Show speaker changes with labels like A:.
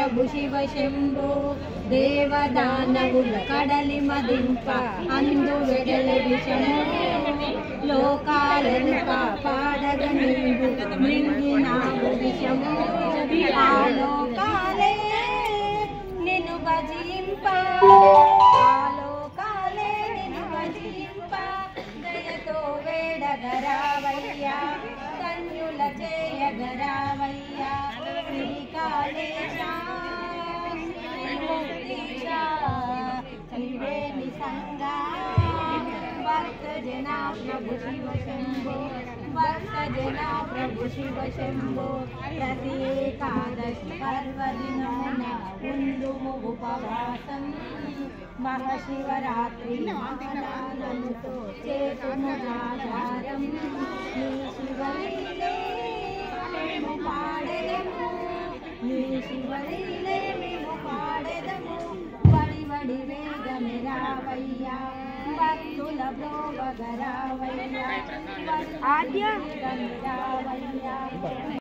A: ప్రభు శివ శంభో దేవదానవుల కడలి మదింప అందు వెడలి విషము లోకాలను కాపాడగ నీవు మృంగినావు విషము ఆ లోకాలే నిన్ను భజింప ఆ లోకాలే నిన్ను భజింప దయతో వేడగరావయ్యా కన్యుల చేయగరావయ్యా శ్రీకాళేశా శ్రీముక్తీశా త్రివేణి సంగా భక్త జనా ప్రభు శివ శంభో భక్త జనా ప్రభు శివ శంభో ప్రతి ఏకాదశి పర్వదినమున ఉండుము ఉపవాసం మహాశివరాత్రి మహానామముతో చేతుము ఆచారం నీ శివలీలే మేము పాడెదము నీ శివలీలే మేము పాడెదము వడి వడి వేగమే రావయ్యా భక్తుల బ్రోవగరావయ్యా ఆద్య రావయ్యా